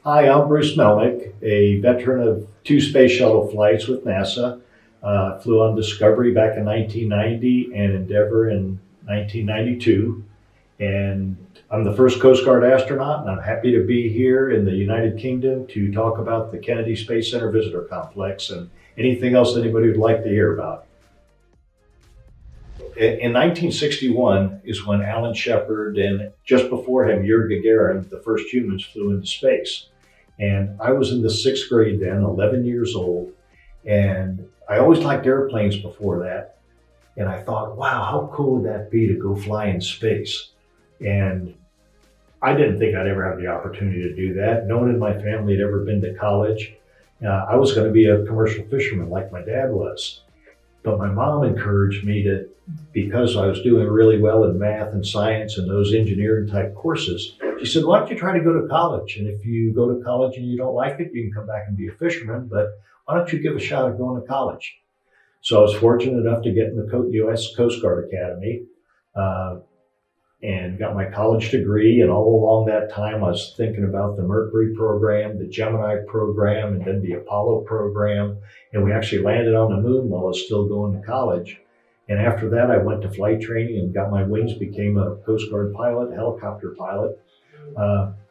Hi, I'm Bruce Melnick, a veteran of 2 space shuttle flights with NASA. Flew on Discovery back in 1990 and Endeavour in 1992. And I'm the first Coast Guard astronaut, and I'm happy to be here in the United Kingdom to talk about the Kennedy Space Center Visitor Complex and anything else anybody would like to hear about. In 1961 is when Alan Shepard and just before him, Yuri Gagarin, the first humans, flew into space. And I was in the 6th grade then, 11 years old. And I always liked airplanes before that. And I thought, wow, how cool would that be to go fly in space? And I didn't think I'd ever have the opportunity to do that. No one in my family had ever been to college. I was going to be a commercial fisherman like my dad was. But my mom encouraged me to, because I was doing really well in math and science and those engineering type courses, she said, why don't you try to go to college? And if you go to college and you don't like it, you can come back and be a fisherman, but why don't you give a shot at going to college? So I was fortunate enough to get in the U.S. Coast Guard Academy and got my college degree. And all along that time, I was thinking about the Mercury program, the Gemini program, and then the Apollo program. And we actually landed on the moon while I was still going to college. And after that, I went to flight training and got my wings, became a Coast Guard pilot, helicopter pilot.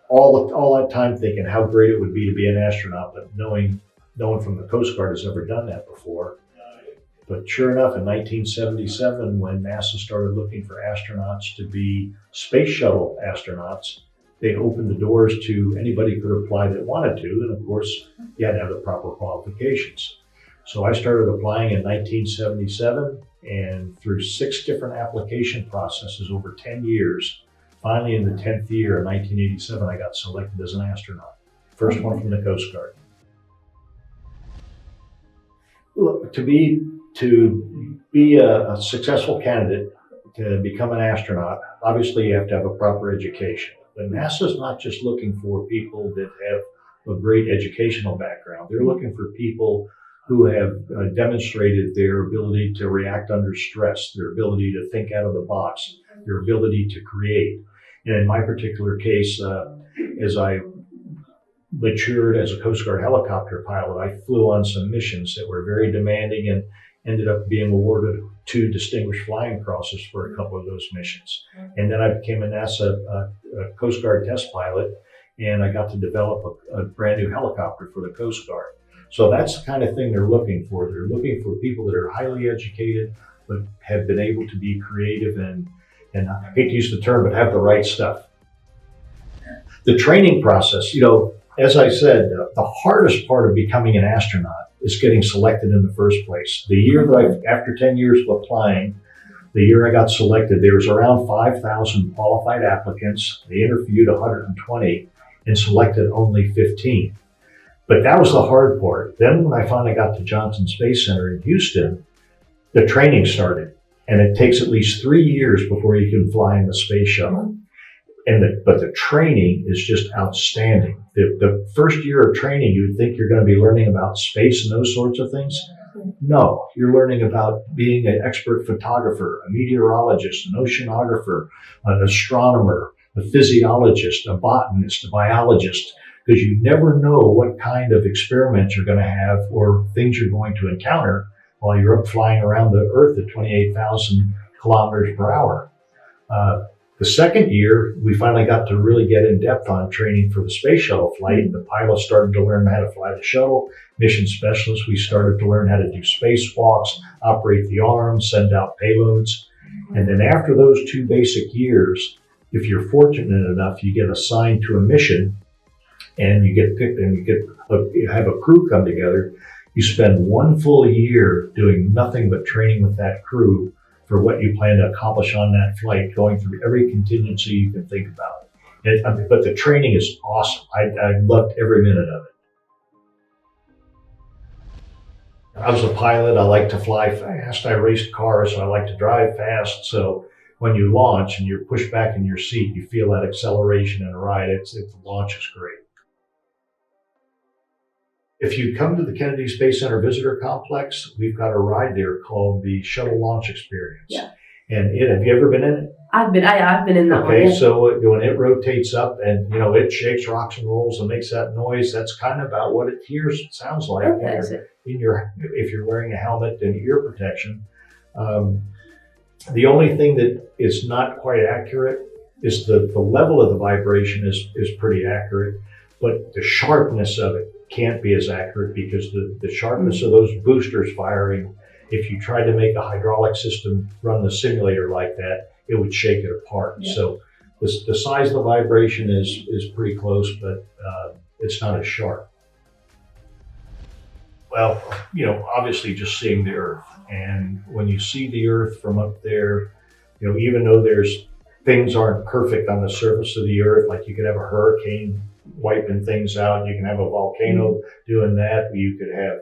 All that time thinking how great it would be to be an astronaut, but no one from the Coast Guard has ever done that before. But sure enough, in 1977, when NASA started looking for astronauts to be space shuttle astronauts, they opened the doors to anybody could apply that wanted to. And of course, you had to have the proper qualifications. So I started applying in 1977, and through 6 different application processes over 10 years, finally in the 10th year in 1987, I got selected as an astronaut. First one from the Coast Guard. Look, to be a successful candidate to become an astronaut, obviously you have to have a proper education. But NASA's not just looking for people that have a great educational background. They're looking for people who have demonstrated their ability to react under stress, their ability to think out of the box, their ability to create. And in my particular case, as I matured as a Coast Guard helicopter pilot, I flew on some missions that were very demanding and ended up being awarded 2 distinguished flying crosses for a couple of those missions. And then I became a NASA Coast Guard test pilot, and I got to develop a brand new helicopter for the Coast Guard. So that's the kind of thing they're looking for. They're looking for people that are highly educated, but have been able to be creative and I hate to use the term, but have the right stuff. The training process, as I said, the hardest part of becoming an astronaut is getting selected in the first place. The year that after 10 years of applying, the year I got selected, there was around 5,000 qualified applicants. They interviewed 120 and selected only 15. But that was the hard part. Then when I finally got to Johnson Space Center in Houston, the training started. And it takes at least 3 years before you can fly in the space shuttle. But the training is just outstanding. The first year of training, you would think you're going to be learning about space and those sorts of things. No, you're learning about being an expert photographer, a meteorologist, an oceanographer, an astronomer, a physiologist, a botanist, a biologist, because you never know what kind of experiments you're going to have or things you're going to encounter while you're up flying around the Earth at 28,000 kilometers per hour. The second year, we finally got to really get in depth on training for the space shuttle flight. The pilots started to learn how to fly the shuttle. Mission specialists, we started to learn how to do spacewalks, operate the arms, send out payloads. And then after those 2 basic years, if you're fortunate enough, you get assigned to a mission and you get picked and you have a crew come together. You spend 1 full year doing nothing but training with that crew for what you plan to accomplish on that flight, going through every contingency you can think about. But the training is awesome. I loved every minute of it. I was a pilot. I like to fly fast. I raced cars, so I like to drive fast. So when you launch and you're pushed back in your seat, you feel that acceleration in a ride. The launch is great. If you come to the Kennedy Space Center Visitor Complex, we've got a ride there called the Shuttle Launch Experience. Yeah. And have you ever been in it? I've been in that one. Okay, Yeah. so when it rotates up and, it shakes, rocks and rolls and makes that noise, that's kind of about what it sounds like Okay. if you're wearing a helmet and ear protection. The only thing that is not quite accurate is the level of the vibration is pretty accurate, but the sharpness of it can't be as accurate because the sharpness of those boosters firing, if you tried to make a hydraulic system run the simulator like that, it would shake it apart. Yeah. So the size of the vibration is pretty close, but it's not as sharp. Well, obviously just seeing the Earth. And when you see the Earth from up there, even though things aren't perfect on the surface of the Earth, like you could have a hurricane wiping things out, you can have a volcano doing that, you could have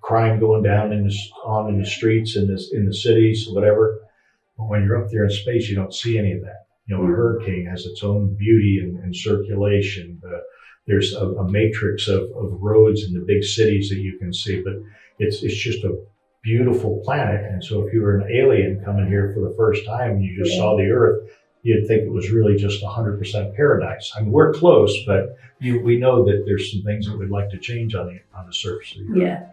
crime going down in the streets in the cities, whatever. But when you're up there in space, you don't see any of that. A hurricane has its own beauty and circulation. There's a matrix of roads in the big cities that you can see, but it's just a beautiful planet. And so if you were an alien coming here for the first time and you just saw the Earth, you'd think it was really just 100% paradise. I mean, we're close, but we know that there's some things that we'd like to change on the surface of the Earth. Yeah.